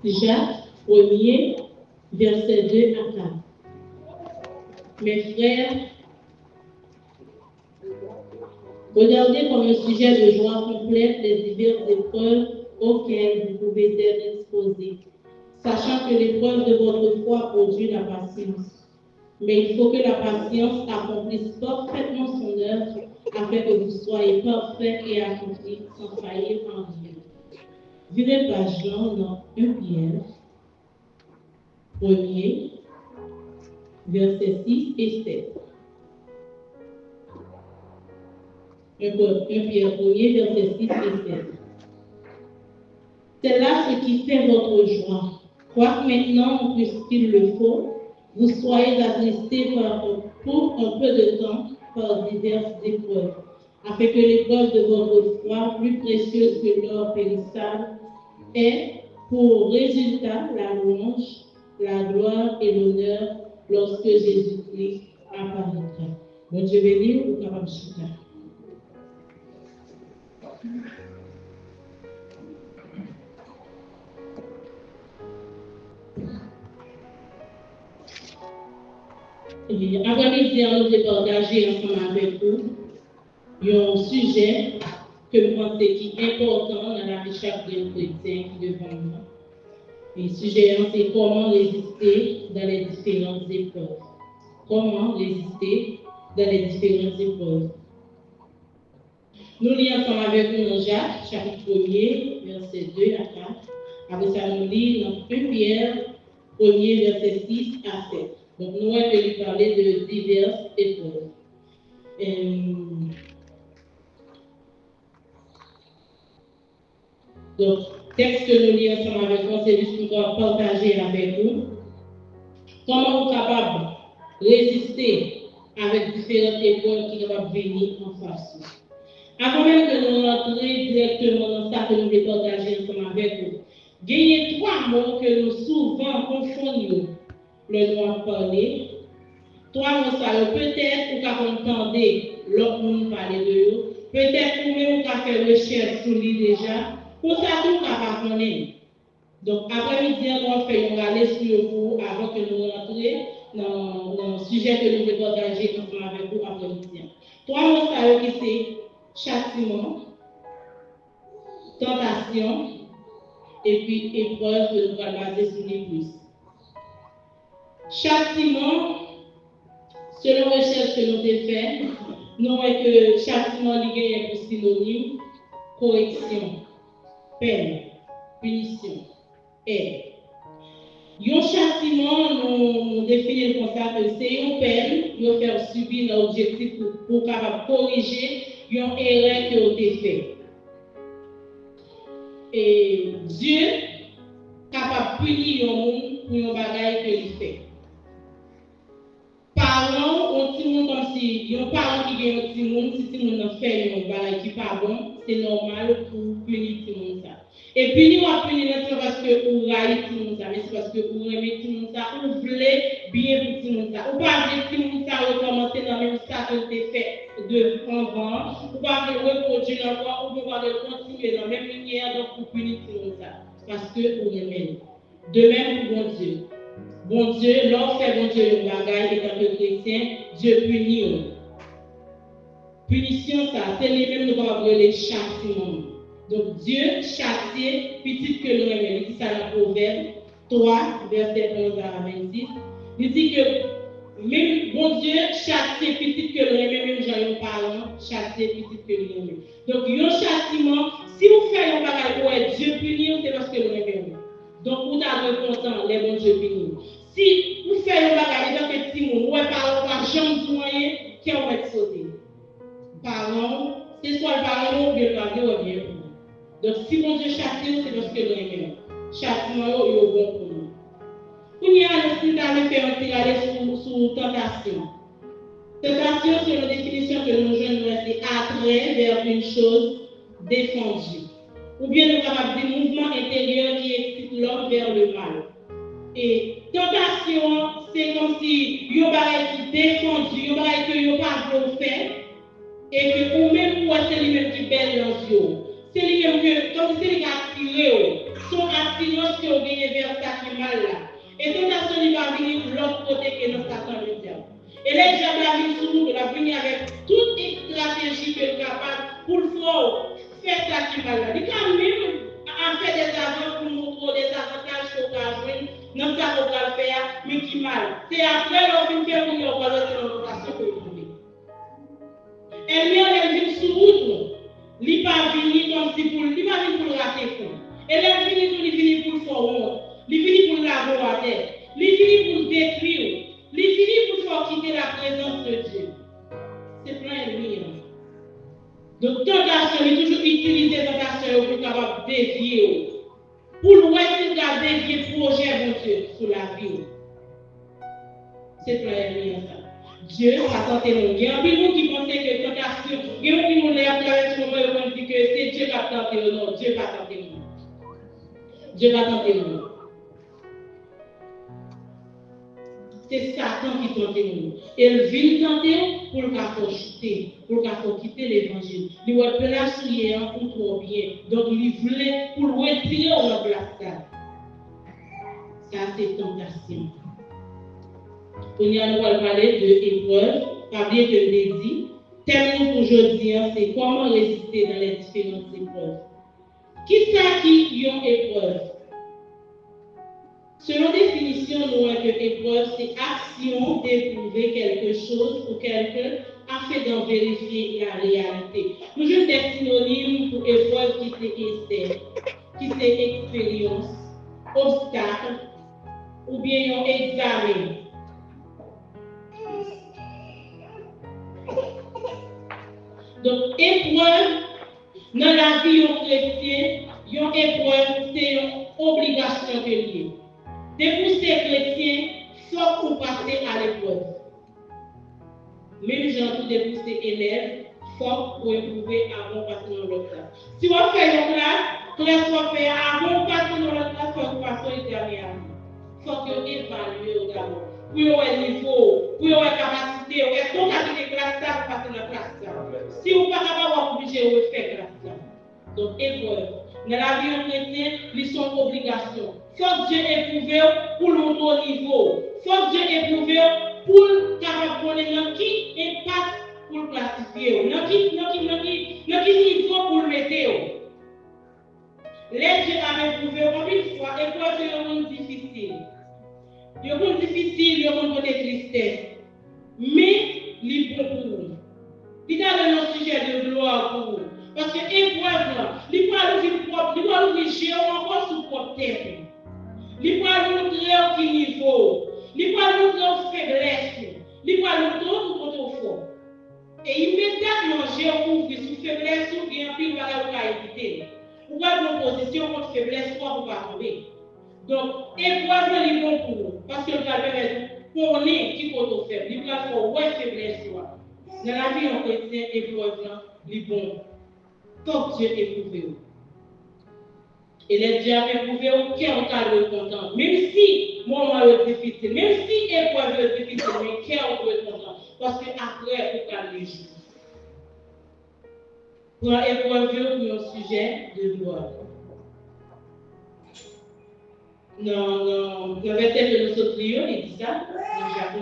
Jacques 1er, verset 2 à 4. Mes frères, regardez comme un sujet de joie complète les diverses épreuves auxquelles vous pouvez être exposés, sachant que l'épreuve de votre foi produit la patience. Mais il faut que la patience accomplisse parfaitement son œuvre, afin que vous soyez parfaits et accomplis sans faillir en rien. Virez page dans 1 Pierre 1er, versets 6 et 7. 1 Pierre 1er, versets 6 et 7. C'est là ce qui fait votre joie. Quoique maintenant, puisqu'il le faut, vous soyez attristés pour un peu de temps par diverses épreuves, afin que l'épreuve de votre foi, plus précieuse que l'or périssable, ait pour résultat la louange, la gloire et l'honneur lorsque Jésus-Christ apparaîtra. Bon Dieu béni, ou capable de chuter. Après-midi, nous allons partager ensemble avec vous un sujet que je pense qui est important dans la vie de chaque chrétien qui est devant nous. Et le sujet, c'est comment résister dans les différentes épreuves. Comment résister dans les différentes épreuves. Nous lisons ensemble avec vous dans Jacques, chapitre 1er, verset 2 à 4. Après ça, nous lisons dans 1 Pierre 1er, verset 6 à 7. Donc, nous allons lui parler de diverses épreuves. Donc, texte que nous lisons ensemble avec vous, c'est juste pour partager avec vous comment vous êtes capable de résister avec différentes épreuves qui vont venir en face. Avant même que nous rentrions directement dans ça que nous voulons partager ensemble avec vous, il y a 3 mots que nous souvent confondons le droit de parler. 3 mots, ça peut-être pour entendre l'autre monde parler de eux, peut-être pour même pour faire recherche sur lui déjà, pour ça tout capable connaître. Donc après-midi, on va faire une lecture pour vous avant que nous rentrions dans le sujet que nous voulons partager ensemble avec vous après-midi. 3 mots, ça qui c'est châtiment, tentation et puis épreuve que nous allons baser sur les plus. Châtiment, selon les recherches que nous avons faites, nous voyons que châtiment est pour synonyme correction, peine, punition, aide. Un châtiment, nous définissons comme ça que c'est une peine qui va faire subir l'objectif pour corriger une erreur qui a été faite. Et Dieu est capable de punir un monde pour une bagaille qu'il fait. Parlons au petit monde comme si un parent qui gagne un petit monde, si le petit monde fait une bagaille qui n'est pas bon, c'est normal pour punir le petit monde ça. Et punir ou punir, c'est parce que vous raillez le petit monde ça, mais c'est parce que vous aimez le petit monde ça, vous voulez bien pour le petit monde ça. Ou pas le petit monde ça recommencer dans le même ça que vous avez fait de avant, ou pas le reproduire encore, ou pas le continuer dans la même lumière pour punir le petit monde ça. Parce que vous aimez. De même pour bon Dieu. Bon Dieu, lorsque bon Dieu une bagaille étant que chrétien, Dieu punit. Punition, ça, c'est les mêmes nous avons les châtiments. Donc Dieu châtie petit que nous aimons. Il dit ça dans Proverbe 3, verset 11 à 26. Il dit que même bon Dieu châtie petit que nous aimons, même gens parlant, châtie petit que nous aimons. Donc, un châtiment, si vous faites un bagaille pour Dieu punir, c'est parce que nous aimons. Donc, vous avez content, les bons Dieu punir. Si vous faites un bagage dans le petit monde, vous parlez par jambe du moyen, qui va être sauté. Parlons, c'est soit le parent ou bien le parent ou bien. Donc, si mon Dieu châtie, c'est parce que nous aimons. Châtiment est bon pour nous. Vous y allez faire un petit aller sur tentation. Tentation, c'est la définition que nous jeunes c'est attrait vers une chose défendue. Ou bien nous avons des mouvements intérieurs qui excitent l'homme vers le mal. Et tentation, c'est comme si il y a qui défendu, il y a que il pas de faire, et que ou même c'est lui-même qui belle dans yeux. C'est lui-même que, comme si c'est lui qui attiré, sont attirés influence qui ont gagné vers ça qui est mal là. Et tentation il va venir de l'autre côté que nous Satan le diable. Et les diables la vie sur nous, la venir avec toute stratégie que est capable pour le faire ça qui est mal là. Il quand même à faire des avances pour nous des avantages qu'on va jouer, non ça qu'on va faire, mais qui mal. C'est après l'on vient faire une organisation que vous voulez. Elle vient sur route, il pas venir comme si pour lui pas venir pour le rater fond. Elle est venue pour le faire honte, il finit pour l'avoir il finit pour le détruire, il finit pour faire quitter la présence de Dieu. C'est plein ennemi. Donc tentation, il toujours utiliser tentation pour capable dévier. Pour le voir s'il a dévié le projet de Dieu sur la vie. C'est plein ennemi ça. Dieu a tenté nous. Il y a un peu de qui pensent que tentation, il y a un peu de monde qui a travers ce moment qui dit que c'est Dieu qui a tenté nous. Non, Dieu va tenter nous. Dieu va tenter nous. C'est Satan qui tente nous. Il vient tenter pour le faire chuter, pour le faire quitter l'évangile. Il va placer un pour trop bien. Donc il voulait pour le retirer au place. Ça c'est tentation. On y a nous parler de épreuve, pas bien que je l'ai dit. Thème pour aujourd'hui, c'est comment résister dans les différentes épreuves. Qui ça qui y a épreuve? Selon définition, nous voyons que épreuve, c'est action d'éprouver quelque chose ou quelqu'un afin d'en vérifier la réalité. Nous juste des synonymes pour épreuve qui c'est essai, qui c'est expérience, obstacle, ou bien un examen. Donc, épreuve, dans la vie chrétienne, une épreuve, c'est une obligation de lier. Depuis ces chrétiens, faut qu'on passe à l'épreuve. Même gens tout depuis ces élèves, faut qu'on éprouver avant de passer dans l'autre classe. Si on fait une classe va faire avant de passer dans l'autre classe, faut qu'on passe au dernier. Faut qu'on évalue d'abord. Pour avoir niveau, pour avoir capacité, est-ce qu'on a des classes ça pour passer dans la classe? Si on n'est pas capable d'obliger, on va faire classe ça. Donc, épreuve. Dans la vie chrétienne, ils sont obligations. Faut que Dieu éprouve pour le haut niveau. Faut que Dieu éprouve pour capable connaître qui impact pour le classifier. Dans qui niveau pour le mettre. Les Dieu a éprouvé combien de fois épreuve est un monde difficile. Il y a un monde difficile, il y a un monde de tristesse. Mais il est bon pour vous. Il a un sujet de gloire pour vous. Parce que épreuve, il va nous gérer encore sous propre tête. Il va nous montrer à quel niveau. Il va nous montrer aux faiblesses. Il va nous montrer au fort. Et immédiatement, j'ai ouvert sous faiblesse ou bien pile va éviter. Ou pas de position contre faiblesse, pour ne pas tomber. Donc, épreuve est bon pour nous. Parce que le permet pour nous qui peut faire. Il va faire ouais faiblesse. Dans la vie en chrétien, épreuve est bon. Comme Dieu éprouve. Et les dieux ont éprouvé aucun cas de content. Même si moment est difficile, même si épreuve est difficile, mais qui est content. Parce qu'après, il faut qu'elle les joue. Pour épreuve, pour un sujet de gloire. Dans le verset que nous sommes il dit ça, dans Jacques.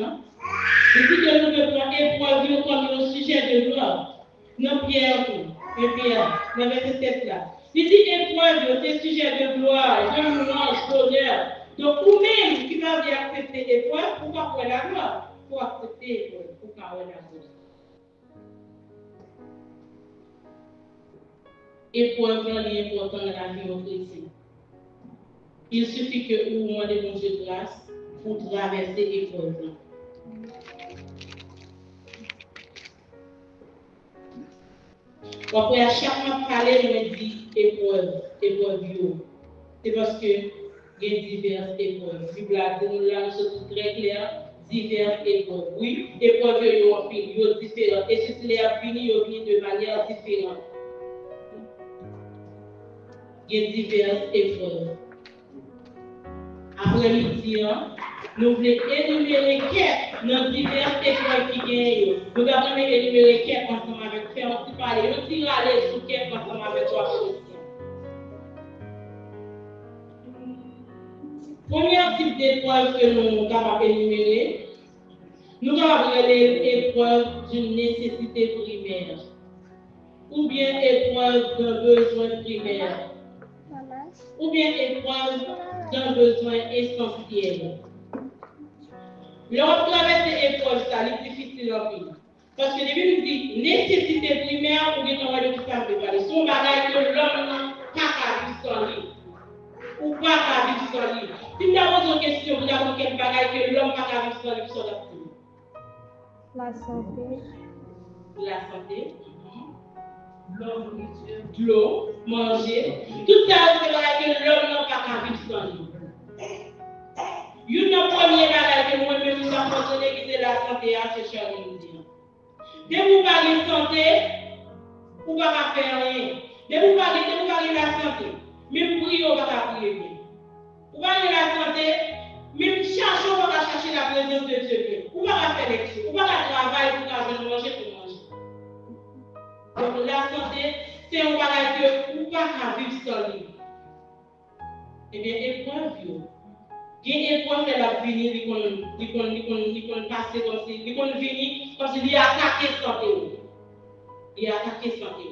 Il dit que nous devons prendre épreuve comme un sujet de gloire. Dans Pierre, dans le verset 7 là. Il dit épreuve, c'est sujet de gloire, de louange, d'honneur. Donc, vous-même qui m'avez accepté l'épreuve, pourquoi pour la gloire? Pour accepter l'épreuve, pourquoi pour la gloire? Épreuve est important dans la vie chrétienne. Il suffit que vous demandez mon Dieu de grâce pour traverser l'épreuve. Après, à chaque fois parler, on dit épreuve. C'est parce que il y a diverses épreuves. La Bible a dit, là, c'est très clair, diverses épreuves. Oui, épreuves, il y a différentes. Et si les a fini, ils viennent de manière différente. Il y a diverses épreuves. Après-midi, nous voulons énumérer quelques dans diverses épreuves qui gagnent. Nous devons énumérer quelques ensemble avec faire un petit parler. Nous tirons aller sur quelques ensemble avec toi. plusieurs types d'épreuves que nous sommes capables d'énumérer. Nous avons l'épreuve d'une nécessité primaire, ou bien épreuve d'un besoin primaire, ou bien épreuve d'un besoin essentiel. Lorsqu'on traverse ces épreuves, ça est difficile en vie. Parce que depuis nous dit nécessité primaire, ou bien on va le faire son bagage que l'homme n'a pas vivre sans lui. Ou pas vivre sans lui. Si vous avez une question, vous avez quel bagage que l'homme n'a pas vivre sans lui, sur la vie. La santé. La santé. L'eau, manger. Tout ça, c'est vrai que l'homme n'a pas vivre sans lui. Une première bagage que moi-même nous avons mentionné qui c'est la santé, c'est cher de nous dire. Dès que vous parlez de santé, vous ne pouvez pas faire rien. Dès que vous parlez de la santé, même prier, vous ne pouvez pas prier bien. Vous parlez de la santé, même chercher, vous ne pouvez pas chercher la présence de Dieu. Vous ne pouvez pas faire des choses. Vous ne pouvez pas travailler pour manger pour manger. Donc la santé, c'est un bagage que vous ne pouvez pas vivre sans lui. Eh bien, épreuve, il y a des épreuves qui vont venir, ils vont passer comme si, ils vont venir comme s'ils attaquent la santé. Ils attaquent la santé.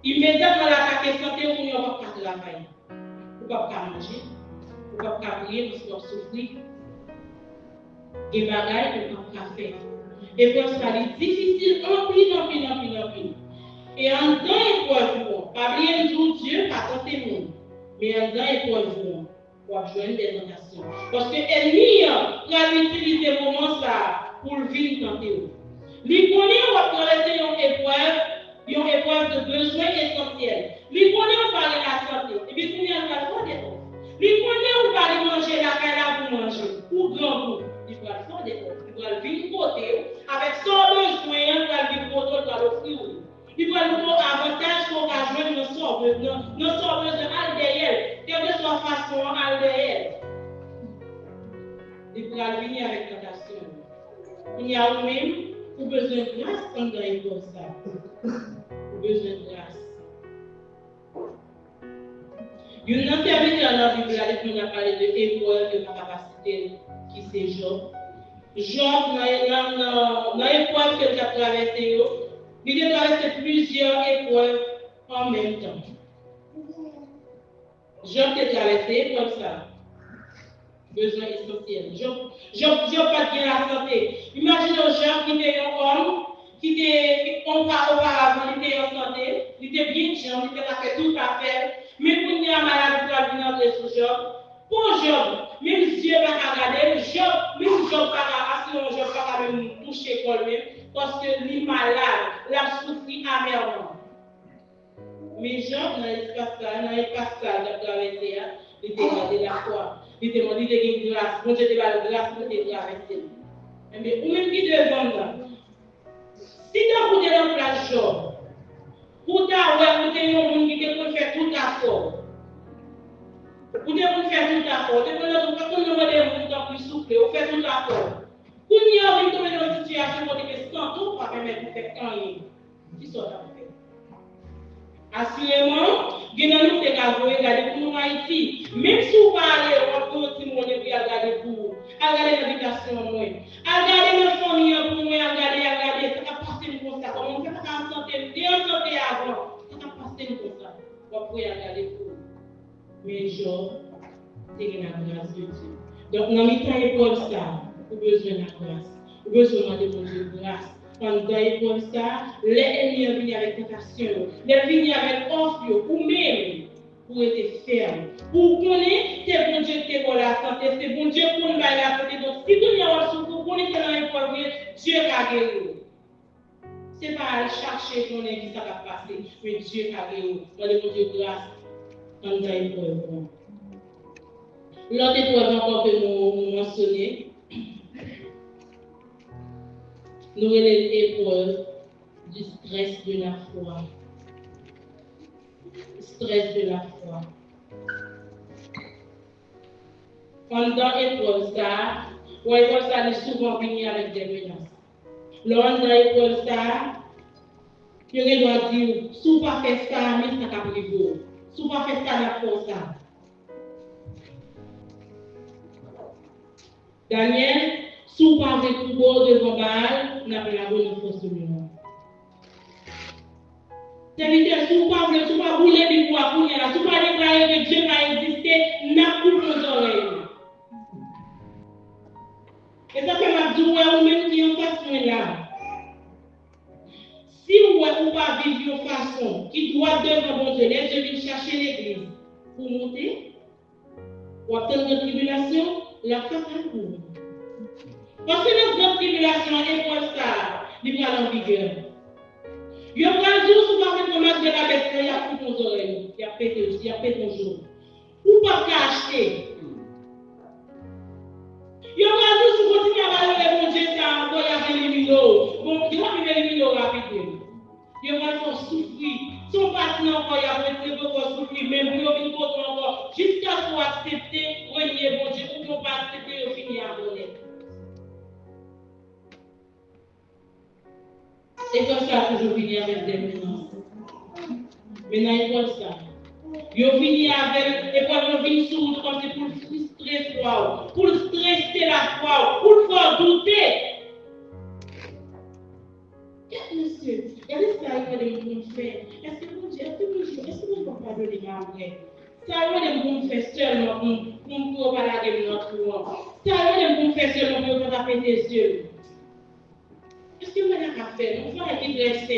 Immédiatement, l'attaquer la santé, on ne va pas travailler. On ne va pas manger, on ne va pas prier parce qu'on souffre. Et bagaille, on ne va pas faire. Et pour ça, c'est difficile, en pile. Et en temps épreuve, pas oublier tout Dieu, pas tenter le monde. Mais en temps épreuve, pour joindre des tentations. Parce que l'ennemi va utiliser le moment ça pour vivre tenter. Lui connaît on va traverser une épreuve de besoin essentiel. Lui connaît on va parler de la santé. Et puis il on va faire des choses. Lui connaît on va aller manger la caille pour manger. Pour grand coup. Il va faire des choses. Il va vivre côté avec son besoin, il va vivre côté, il va l'offrir. Il va nous donner avantage pour jouer nos sorts de Aldéel, quelle que soit façon Aldéel. Il va venir avec tentation. Il y a même pour besoin de grâce quand on est comme ça. Pour besoin de grâce. Il y a un serviteur dans la Bible, on a parlé de épreuve de capacité qui c'est Job. Job, dans l'épreuve qu'il a traversée, il a traversé plusieurs épreuves en même temps. Job a traversé comme ça. Besoin essentiel. Job pas bien la santé. Imaginez Job qui était un homme, qui était auparavant, il était en santé, il était bien jeune, il était fait tout à faire. Mais pour il y a un maladie qui vient entrer sur Job. Pour Job, même Dieu va regarder, même Job va même toucher quand même, parce que lui malade, l'a souffri amèrement. Mais Job, dans l'espace de traverser, il était gardé la foi. Il était demandé de grâce. Bon Dieu te va de grâce pour te traverser. Mais ou même qui devant là. Si tu as pour te place Job, pour ta ouais, pour te un monde qui te faire tout à fort. Pour te faire tout à fort. Tu peux pas demander un monde plus souple, ou faire tout à fort. Pour n'y avoir tomber dans une situation où tu es sans tout, pas permettre de faire rien. Qui sont là? Assurément, il y a des gens qui ont regardé pour nous Haïti. Même si vous parlez, on peut aussi regarder pour vous. Regardez l'habitation, regardez nos familles pour nous, regardez, ça va passer comme ça. Comme on ne fait pas en santé, bien en santé avant, ça va passer comme ça. On peut regarder pour vous. Mais Job, c'est la grâce de Dieu. Donc, dans les temps épreuve ça, vous avez besoin de la grâce. Vous avez besoin de grâce. Pendant l'épreuve ça, les ennemis viennent avec tentation, les viennent avec offre, ou même pour être ferme. Pour connaître, c'est bon Dieu qui est pour la santé, c'est bon Dieu pour nous la santé. Donc, si vous avez un vous connaissez dans l'épreuve, Dieu a guéri. Ce n'est pas à chercher qu'on ait dit ça va passer, mais Dieu a guéri. Dans le bon Dieu grâce, pendant l'épreuve. L'autre épreuve encore que nous mentionnons, nous avons l'épreuve du stress de la foi. Stress de la foi. Pendant l'épreuve ça, l'épreuve ça est souvent venu avec des menaces. Lors de l'épreuve ça, il doit dire, si vous ne faites pas ça, mais ça va priver. Si vous ne faites pas ça, la force ça. Daniel, sous par des coups devant Baal, n'a pas la bonne force de l'homme. Serviteur, sous pas bouler du bois pour rien, sous pas déclarer que Dieu va exister, n'a plus nos oreilles. Et ça fait ma douleur ou même qui en façon là. Si vous ne pas vivre de façon qui doit devant mon Dieu, les Dieu viennent chercher l'église pour monter, pour obtenir une tribulation, la fatale pour vous. Parce que notre tribulation est pour ça, il va en vigueur. Il y a un jour, si vous avez un match de la bête, il y a plus ton oreille, il y a pété aussi, il y a pété ton jour. Ou pas qu'à acheter. Il y a un jour, si vous continuez à parler de Dieu, ça encore, il y a 20 000 €. Bon, il y a 20 000 € rapidement. Il va faire souffrir. Son partenaire encore, il a besoin de souffrir, même lui, il va encore, jusqu'à ce qu'on accepte, renier bon Dieu, ou qu'on pas accepter, il finit à donner. Et comme ça, toujours fini avec des menaces. Maintenant, il faut ça. Il finit avec, et quand il finit sur comme c'est pour frustrer foi, pour stresser la foi, pour le faire douter. Monsieur, regardez ça, il va me faire. Est-ce que mon Dieu, est-ce que mon Dieu va pardonner ma mère? Ça va me faire seulement pour me balader notre roi. Ça va me faire seulement pour me taper des yeux. Est-ce que vous avez à faire? On va être dressé.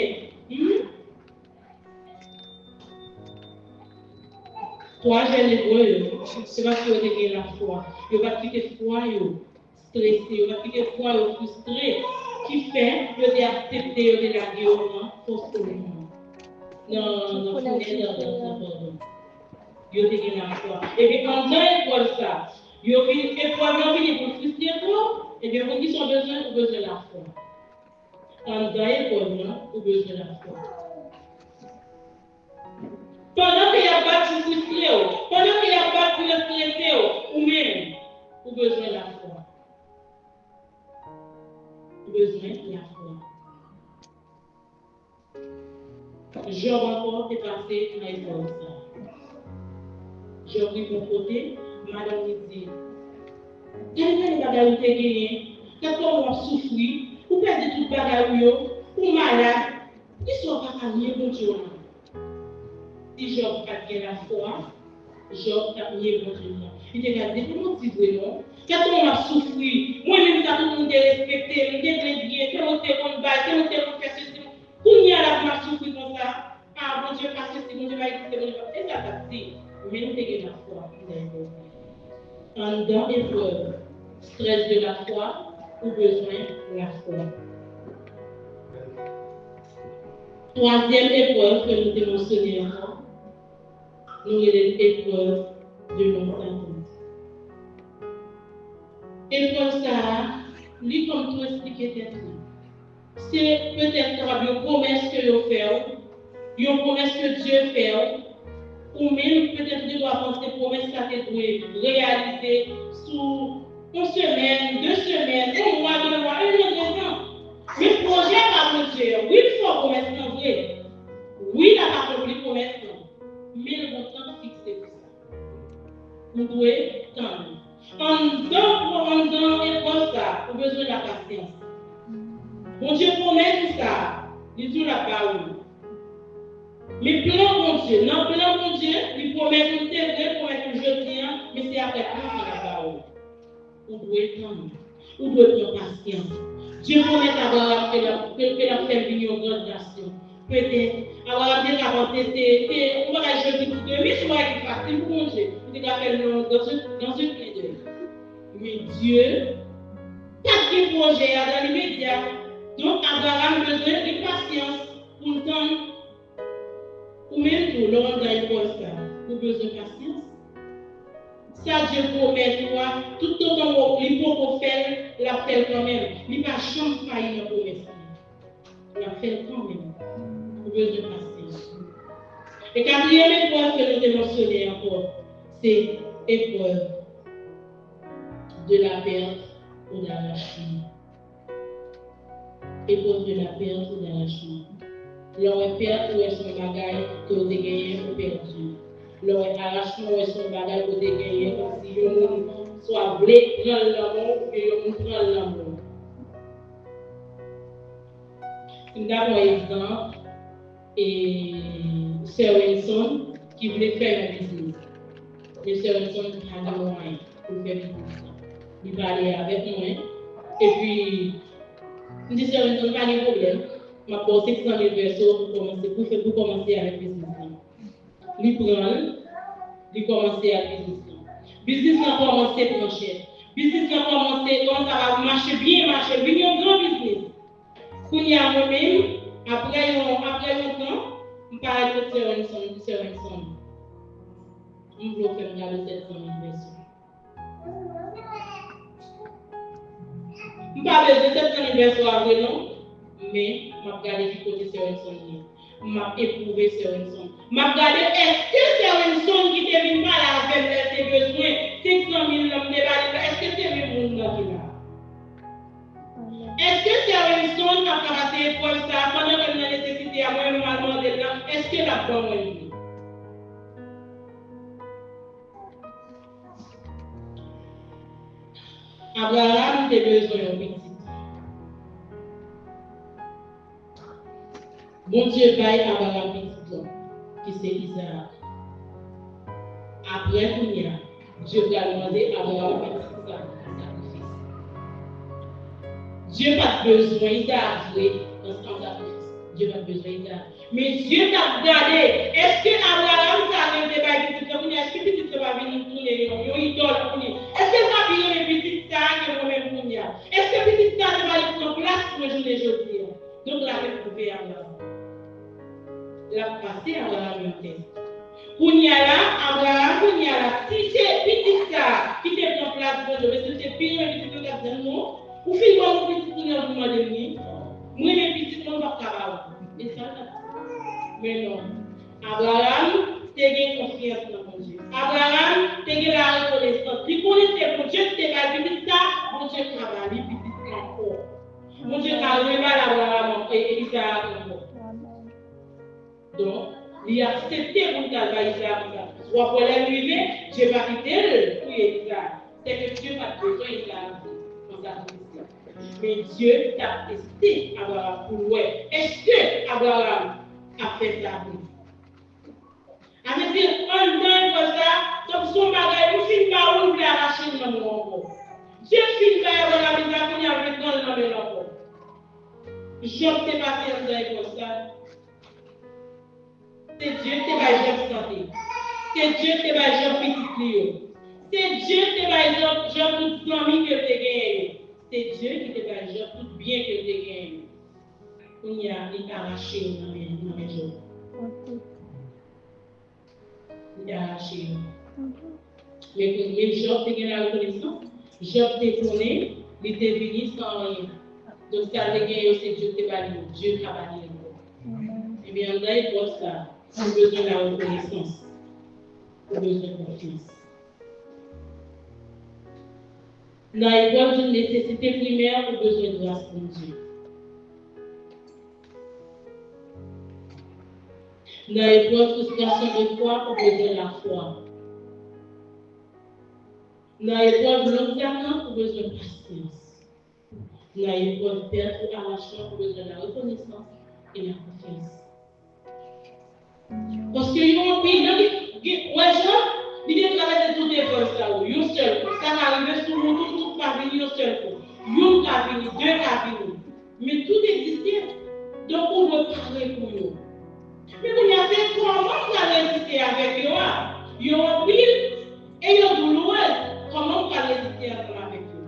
Toi, j'ai les c'est parce que vous avez la foi. Vous va quitter foi, stressé, vous va quitter foi, frustré. Qui fait que vous accepté de la guerre forcément. Non, pardon. Vous avez la foi. Et puis, quand vous avez ça, vous avez pour frustrer toi, et bien, vous qui sont besoin de la foi. Quand vous avez besoin de la foi. Pendant qu'il y a pas de frustré, pendant qu'il y a pas de stressé, ou même, vous avez besoin de la foi. Besoin de la foi. Job encore est passé dans l'école. Job dit mon côté, madame me dit, quel bagage vous avez gagné, quand on souffre, ou perdez tout bagage, ou malade, ils sont pas mieux bon Dieu. Si Job a bien la foi, Job a mieux bon Dieu. Il te dit, comment tu dis non? Quand on a souffert, moi-même, ça tout le monde est respecté, on est bien, c'est mon téléphone bas, c'est mon téléphone fait ceci. Quand il y a la marche souffrir comme ça, ah, bon Dieu, parce que si mon Dieu va exister, mon Dieu va exister, ça va dire, mais nous avons la foi, dans l'épreuve, stress de la foi, ou besoin de la foi. Troisième épreuve que nous avons mentionnée encore, nous avons l'épreuve de l'entendement. Et pour ça, lui, comme tout expliqué, c'est peut-être une promesse que vous faites, une promesse que Dieu fait, ou même peut-être que vous penser que promesse que vous pouvez réaliser sous une semaine, 2 semaines, 1 mois, 2 mois, 1 an. Mais le projet va pour Dieu. Oui, il faut promesse en vrai. Oui, il n'a pas accompli promesse, mais le bon temps fixé pour ça. Vous devez attendre. En donnant épreuve ça, vous avez besoin de la patience. Bon Dieu promet tout ça, il dit la parole. Mais plan bon Dieu, non, plan bon Dieu, il promet tout, c'est vrai, promet tout, je tiens, mais c'est après tout qui la parole. Vous devez attendre, vous devez prendre patience. Dieu promet d'abord que la femme vienne aux grandes nations. Peut-être, avoir des capacités, on va ajouter tout de suite, soit il est facile pour mon Dieu. Il va faire dans une clé d'œil. Mais Dieu, pas de projet dans l'immédiat. Donc, Abraham a besoin de patience pour le temps. Ou même pour l'homme dans l'école, vous avez besoin de patience. Ça, Dieu promet, toi, tout autant il faut faire, la faire quand même. Il n'y a pas de chance de faillir dans la promesse. La faire quand même. Vous avez besoin de patience. Et quatrième épreuve que nous avons mentionné encore, c'est l'épreuve de la perte ou de l'arrachement. Épreuve de la perte ou de l'arrachement. L'on perte ou est son bagage que vous avez gagné ou perdu. L'on arrachement ou est son bagage que vous avez gagné. soit voulez prendre l'amour ou que prendre l'amour. D'abord, exemple, et Sir Wilson qui voulait faire un business. Et Sir Wilson a des moyens pour faire business. Il va aller avec moi. Et puis, je dis Sir Wilson, pas de problème. Je vais passer 600 000 pesos pour commencer avec le business. Il prend, il commence avec le business. Business a commencé pour cher. Business a commencé, quand ça va marcher bien, un grand business. Quand il y a moi-même, après longtemps, je parle de Sir Wilson. Je veux faire regarder 700 000 personnes. Je ne parle pas de 700 000 personnes après non, mais je vais regarder du côté Sir Wilson. Je vais éprouver Sir Wilson. Je vais regarder est-ce que Sir Wilson qui te vient pas avec ses besoins, 500 000 hommes de valeur, est-ce que c'est le monde qui est là? Est-ce que Sir Wilson a passé pour ça pendant que nous avons nécessité à moi normalement de là? Est-ce que la bonne est là? Abraham a besoin de petit. Bon Dieu baille Abraham petit qui c'est Isaac. Après Dieu va demander à Abraham petit sacrifice. Dieu n'a pas besoin d'Isaac dans ce sacrifice. Dieu n'a pas besoin d'Isaac. Mais Dieu t'a regardé. Est-ce que Abraham t'a regardé petit comme est-ce que petit va venir tourner yon idole pour lui? Est-ce que ça va venir petit ça que moi-même pour lui? Est-ce que petit ça va aller prendre place pour jouer aujourd'hui? Donc la retrouver Abraham. La passer Abraham un test. Abraham, si c'est petit ça qui te prend place pour jouer, si c'est pire petit que ça non, ou finalement petit pour nous demander ni, moi mes petits non pas capable. Et ça. Mais non. Abraham, tu as confiance dans mon Dieu. Abraham, tu as la reconnaissance. Tu connais mon Dieu, tu as dit ça, mon Dieu travaille, petit encore. Mon Dieu a remis Abraham et Isaac encore. Donc, il a accepté pour travailler Isaac. Soit pour l'arrivée, Dieu va quitter pour Isaac. C'est que Dieu n'a pas besoin d'Isaac. Mais Dieu t'a testé Abraham pour ouais. Est-ce que Abraham a fait ça? À dire, un dingue comme ça, comme son bagage, il finit par ouvrir la machine dans mon encore. Dieu finit par avoir la misère qu'on y a avec dans le nom encore. Job t'es passé un dingue comme ça. C'est Dieu qui va Job santé. C'est Dieu qui va Job petit client. C'est Dieu qui va Job toute famille que tu gagné. C'est Dieu qui te va Job tout bien que tu gagné. On y a arraché dans mes Job. Il a arraché. Mais Job te la reconnaissance. Job te tourné, il était venu sans rien. Donc ça te gagné, c'est Dieu qui te va Dieu travaille. Eh bien, on a pour ça. On a besoin de la reconnaissance. On a besoin de confiance. Dans l'épreuve d'une nécessité primaire, on a besoin de grâce pour Dieu. Dans l'épreuve de frustration de foi, on a besoin de la foi. Dans l'épreuve de l'engagement, on a besoin de patience. Dans l'épreuve de perte ou arrachement, on a besoin de la reconnaissance et de la confiance. Parce que yon il est traversé toutes les forces là, yon seul, ça va arriver sur nous, tout va venir yon seul. Yon va venir, deux va venir. Mais tout existait. Donc on veut parler pour eux. Mais vous y avez comment vous allez résister avec eux? Ils ont pile et ils ont douloureux. Comment vous allez résister avec eux?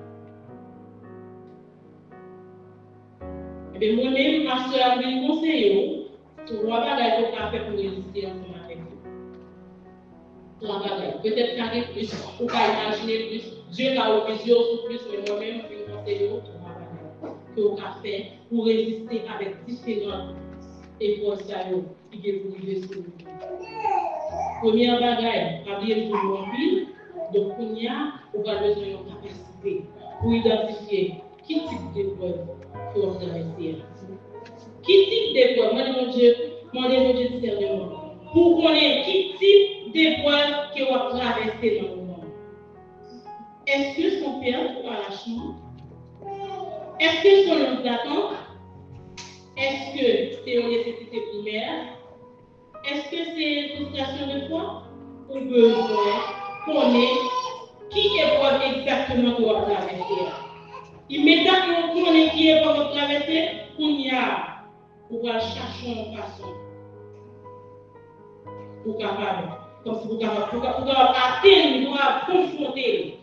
Eh bien, moi-même, ma soeur me conseille. Trois bagages qu'on a fait pour résister ensemble avec vous. Trois bagages. Peut-être qu'il y a plus, ou pas imaginer plus. Dieu a ouvert les yeux sur plus, mais moi-même, je vais conseiller trois bagages qu'on a fait pour résister avec différentes épreuves qui viennent pour vivre sur nous. Première bagaille, parler pour mon pile. Donc, on va besoin de capacité pour identifier quel type d'épreuve qu'on va traverser. Quel type d'épreuve? Demandez mon Dieu discernement. Pour connaître quel type d'épreuve que vous traversez dans le monde. Est-ce que selon Platon, est-ce que c'est une nécessité primaire? Est-ce que c'est une frustration de foi? Ou besoin connaître qui épreuve exactement doit traverser? Immédiatement, on connaît qui épreuve traverser, on y a pour chercher une façon pour capable, comme si pour capable atteindre, pour confronter.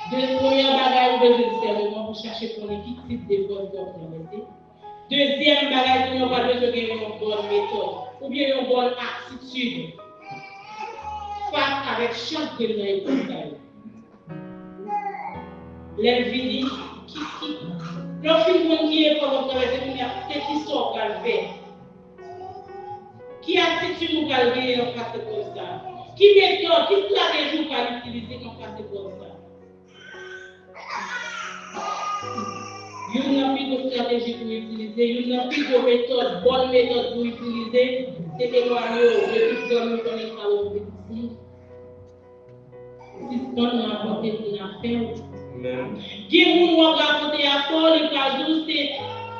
Première bagaille, vous devez discernement pour chercher pour qui type d'épreuve doit traverser. Deuxième bagaille, on va besoin de une bonne méthode ou bien une bonne attitude face avec chaque épreuve. Les vidéos qui lorsqu'il qui est comme traverser, c'est qui sort qu'elle fait. Qui attitude nous allons gagner en face de ça? Qui méthode, qui stratégie nous allons utiliser en face de ça? Il y a plus de stratégie pour utiliser, il y a plus de méthode, bonne méthode pour utiliser. C'est témoigner de tout ce que nous connaissons à l'objectif. Si ce qu'on a apporté pour la faire. Qui nous a raconté à Paul, le cas où c'est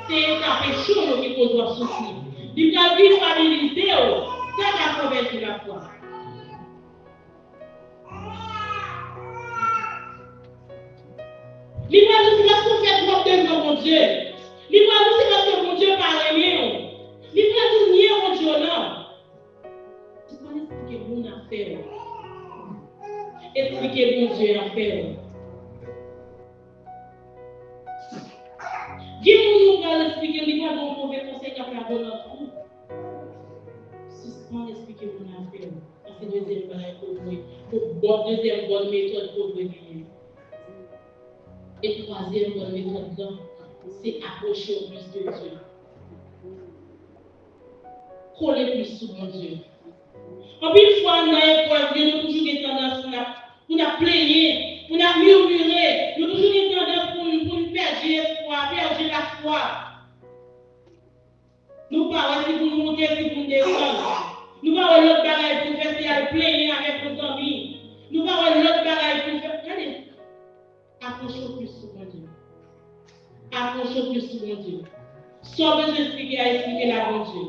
ta péché qui pose leur souci. Il a vu familiariser, ça va convaincre la foi. L'Ivoire, c'est parce qu'on fait trop de mon Dieu. L'Ivoire, c'est parce que mon Dieu parle mieux. L'Ivoire, c'est mieux mon Dieu, non. Tu peux expliquer mon affaire. Expliquer mon Dieu affaire. Dis-nous, nous allons expliquer l'Ivoire, donc on va conseiller qu'à faire de notre coup. Suspend expliquer mon affaire. C'est deuxième bagaille pour deuxième bonne méthode pour gagner. Et troisième bonne méthode, c'est approcher au plus de Dieu. Coller plus sur mon Dieu. En plus, fois, on a épreuve, nous toujours des tendances pour nous plaigner, pour nous murmurer, nous toujours des tendances pour nous perdre l'espoir, perdre la foi. Nous parlons si vous montez, si vous descendez. Nous parlons l'autre bagaille pour faire, c'est à plaigner avec nos amis. Nous parlons l'autre bagaille pour faire. Regardez. Approchez plus sur mon Dieu. Approchez plus sur mon Dieu. Sans besoin d'expliquer à expliquer la bon Dieu.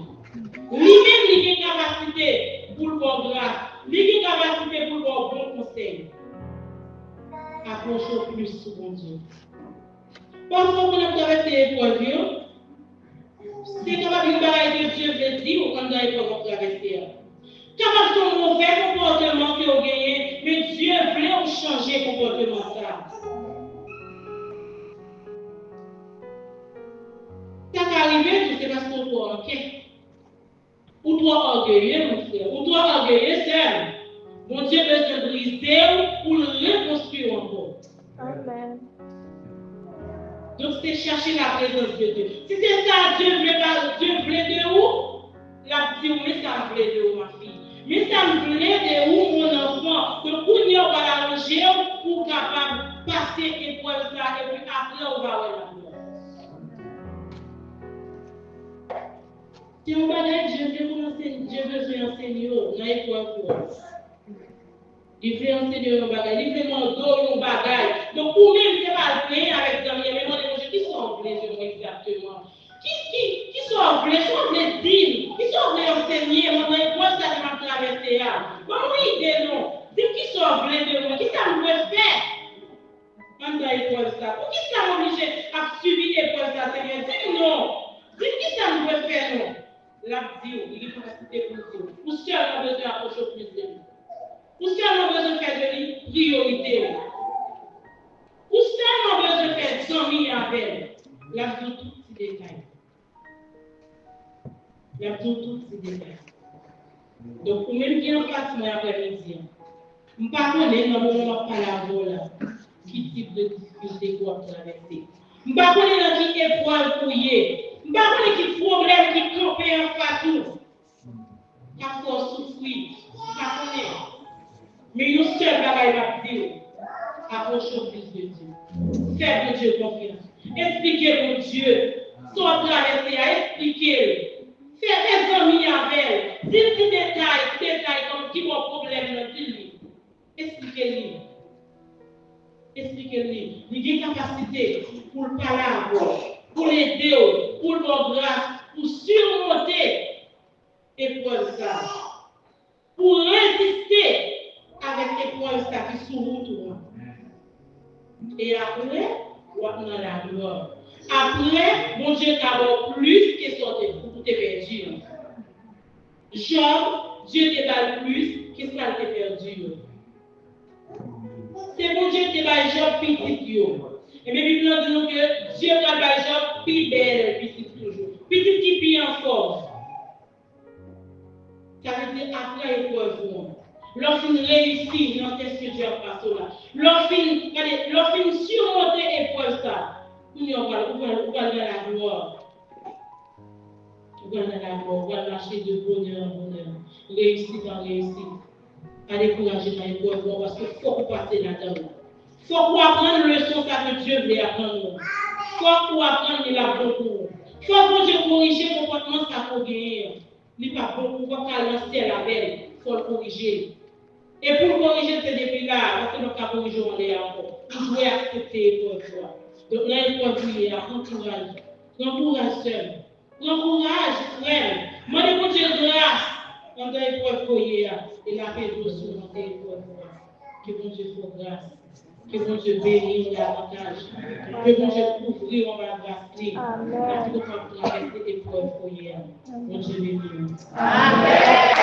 Lui-même, il a une capacité pour le bon grâce. Il a une capacité pour le bon conseil. Approchez plus sur mon Dieu. Parce qu'on a traversé l'épreuve, c'est capable de bagaille que Dieu veut dire ou quand on a traversé. Capable de mauvais comportement que vous gagnez, mais Dieu veut changer le comportement ça. Ça t'est arrivé, c'est parce qu'on doit manquer. Ou toi orgueilleux, mon frère, ou toi orgueilleux seul. Mon Dieu veut se briser pour le reconstruire encore. Amen. Donc c'est chercher la présence de Dieu. Si c'est ça, Dieu veut de où? La petite, mais ça me plaît de où, ma fille? Mais ça me plaît de où, mon enfant? Donc, où on va l'arranger pour capable passer épreuve ça et puis après, on va avoir la gloire. Si on va dire, Dieu veut enseigner dans l'épreuve. Il veut enseigner un bagage, il veut m'endorer un bagage. Donc, pour même, c'est pas le plein avec les amis, mais moi, qui sont blessés exactement? Qui sont blessés, sont blessés, qui sont blessés enseigner, moi, ça m'a traversé là. Bon, oui, des noms. Qui sont blessés de moi? Qui ça me veut faire? Quand dans l'école ça, pour qui ça m'oblige à subir l'école ça, Seigneur? Dis non. Dis qui ça me veut faire, non? Là, dis, il y a capacité pour vous. Ou seulement besoin d'approcher plus de lui. Ou seulement besoin de faire de lui priorité. Ou seulement besoin de faire 100 000 avec. Là, dis tous ces détails. Là, dis tous ces détails. Donc, pour même qui en face, moi, après-midi, je ne sais pas dans le moment où je parle là, qui type de difficulté qu'on traverser. Je ne sais pas dans qui épreuve pour y. Je ne sais pas qui problème qui campe en face de nous. À force souffrir, je ne sais pas. Mais nous seul bagaille va dire, approchons plus de Dieu. Faites de Dieu confiance. Expliquez mon Dieu. Soit traversé à expliquer. Faites des amis avec elle. Dites des détails comme qui vont problème dans le livre. Expliquez-lui. Expliquez-lui. Il y a une capacité pour le parler à vous, pour l'aider, pour le bon grâce, pour surmonter l'épreuve ça, pour résister avec l'épreuve ça qui s'ouvre tout. Et après, on va dans la gloire. Après, mon Dieu d'abord plus que sorti pour tout perdu. Job, Dieu te donne plus que ça te perdu. C'est mon Dieu qui va Job petit. Et bien, Bible dit nous que Dieu va Job plus belle, petit toujours. Petit qui pille encore. Ça veut dire après l'épreuve. Lorsqu'on réussit dans ce que Dieu a passé là. Lorsqu'on surmonte l'épreuve ça. On va dans la gloire. On va dans la gloire. On va marcher de bonheur en bonheur. Réussite en réussite. Pas décourager dans l'épreuve parce qu'il faut qu'on passe là-dedans. Il faut qu'on apprenne le leçon que Dieu veut apprendre. Il faut qu'on apprenne la bonne pour. Il faut qu'on Dieu corrige le comportement ça pour gagner. Il n'est pas bon pour qu'on lancer la belle. Il faut le corriger. Et pour corriger ces défis-là, parce que nous avons corrigé on est encore. Vous devez accepter l'épreuve. Donc, là, l'épreuve, il y a un courage. Prends courage seul. Prends courage, frère. Moi, je vous dis grâce. Quand l'épreuve est là, et la paix de surmonter l'épreuve. Que bon Dieu fasse grâce. Que bon Dieu bénisse davantage. Que bon Dieu couvre en la grâce. Merci de prendre l'épreuve. Bon Dieu bénisse. Amen.